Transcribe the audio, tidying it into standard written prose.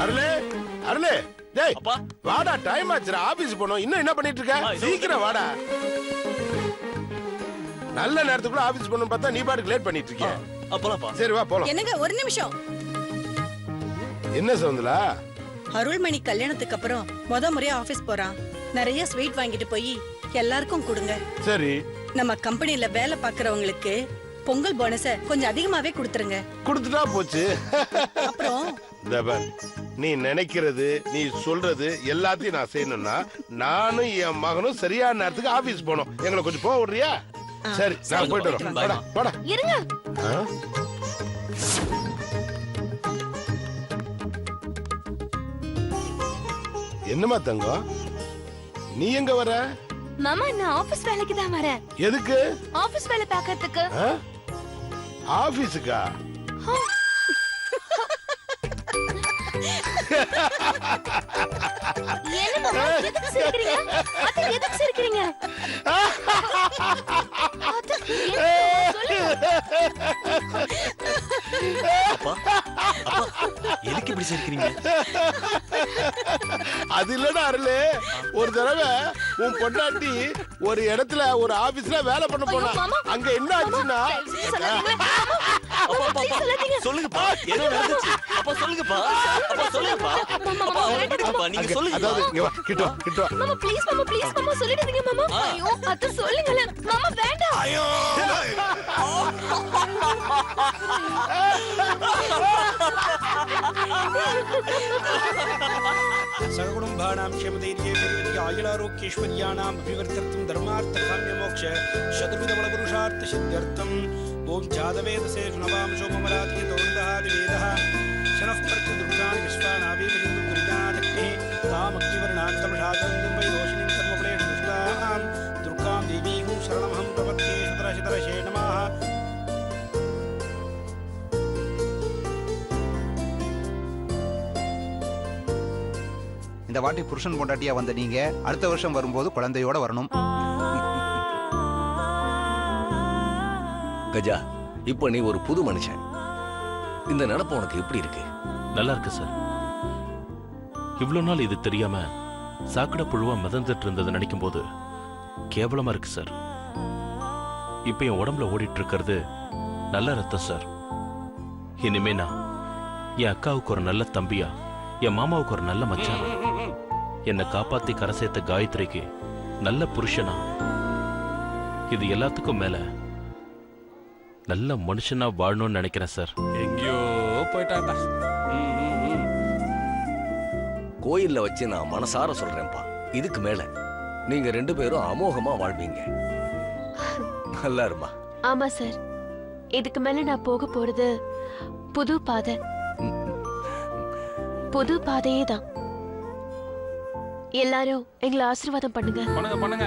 அருளே அருளே டேய் அப்பா வாடா, டைம் ஆச்சுடா, ஆபீஸ் போணும். இன்னும் என்ன பண்ணிட்டு இருக்க? சீக்கிரம் வாடா. நல்ல நேரத்துக்குள்ள ஆபீஸ் போகணும்னு பார்த்தா நீ பாட்டுக்கு லேட் பண்ணிட்டு இருக்கிய. அப்பலாப்பா. சரி வா போலாம். என்னங்க ஒரு நிமிஷம். என்ன சவுந்தலா? அருள்மணி கல்யாணத்துக்கு அப்புறம் முறையா ஆபீஸ் போறான். நிறைய ஸ்வீட் வாங்கிட்டு போய் எல்லாருக்கும் கொடுங்க. சரி. நம்ம கம்பெனில வேலை பாக்குறவங்களுக்கு பொங்கல் போனஸ கொஞ்சம் அதிகமாவே கொடுத்துருங்க. கொடுத்துட்டா போச்சு. அப்புறம் தபன், நீ நினைக்கிறது நீ சொல்றது எல்லாத்தையும் நான் செய்யணும்னா நானும் என் மகனும் சரியான நேரத்துக்கு ஆபீஸ் போகணும். எங்களை கொஞ்சம் போக விடுறியா? சரி நான் போயிட்டு வரோம். போடா போடா. இருங்க. என்னமா தங்கம், நீ எங்க வர? மாமா நான் ஆபீஸ் வேலைக்கு தான் வரேன். எதுக்கு? ஆபீஸ் வேலை பார்க்கிறதுக்கு. ஆபீஸுக்கா? என்ன மாமா எதுக்கு சிரிக்கிறீங்க? அத எதுக்கு சிரிக்கிறீங்க? அப்பா எதுக்கு இப்படி சிரிக்கிறீங்க? அது இல்லடா அருளே, ஒரு தடவை உன் பொண்டாட்டி ஒரு இடத்துல ஒரு ஆபீஸ்ல வேலை பண்ண போனா. அங்க என்ன ஆச்சுன்னா, சொல்லுங்கப்பா என்ன நடந்துச்சு? அப்பா சொல்லுங்கப்பா. அப்பா சொல்லுங்கப்பா. அப்பா விடுங்கப்பா, நீங்க சொல்லுங்க. அதாவது இங்க வா, கிட்ட வா, கிட்ட வா. மாமா ப்ளீஸ் மாமா ப்ளீஸ் மாமா சொல்லிடுங்க மாமா. ஐயோ அத சொல்லுங்களே மாமா வேண்டாம். ஐயோ सगुणुम्भानां क्षेमधैर्ये आयुरारोग्यैश्वर्याणां अभिवर्धर्तुं धर्मार्थकाम्यमोक्ष शतविधबलपुरुषार्थसिद्ध्यर्थम् ॐ जातवेदसे नवांशो ममराधितोन्दहादिवेदः शनः पर्तु दुर्गाणि विश्वानावीविषन्तु दुरितादग्निः तामग्निवर्णान्तमषादन्तिं वैदोषिणीं कर्मफलेषुष्टां दुर्गां देवीं शरणमहं प्रपद्ये शतरशतरशे नमः. இந்த வாட்டி புருஷன் பொண்டாட்டியா வந்த நீங்க அடுத்த வருஷம் வரும்போது குழந்தையோட வரணும். கஜா, இப்ப நீ ஒரு புது மனுஷன். இந்த நினைப்பு உனக்கு எப்படி இருக்கு? நல்லா இருக்கு சார். இவ்வளவு நாள் இது தெரியாம சாக்கடை புழுவா மிதந்துட்டு இருந்தது நினைக்கும் போது கேவலமா இருக்கு சார். இப்ப என் உடம்புல ஓடிட்டு இருக்கிறது நல்ல ரத்தம் சார். இனிமே நான் என் அக்காவுக்கு ஒரு நல்ல தம்பியா, என் மாமாவுக்கு ஒரு நல்ல மச்சான், என்னை காப்பாத்தி கரை சேர்த்த காயத்ரிக்கு நல்ல புருஷனா, இது எல்லாத்துக்கும் மேல நல்ல மனுஷனா வாழணும்னு நினைக்கிறேன் சார். எங்கேயோ போயிட்டாண்டா. கோயில்ல வச்சு நான் மனசார சொல்றேன்ப்பா, இதுக்கு மேல நீங்க ரெண்டு பேரும் அமோகமா வாழ்வீங்க. நல்லா இருமா. ஆமா சார், இதுக்கு மேல நான் போக போறது புது பாதை. புது பாதையே தான். எல்லாரும் எங்களை ஆசீர்வாதம் பண்ணுங்க. பண்ணுங்க பண்ணுங்க.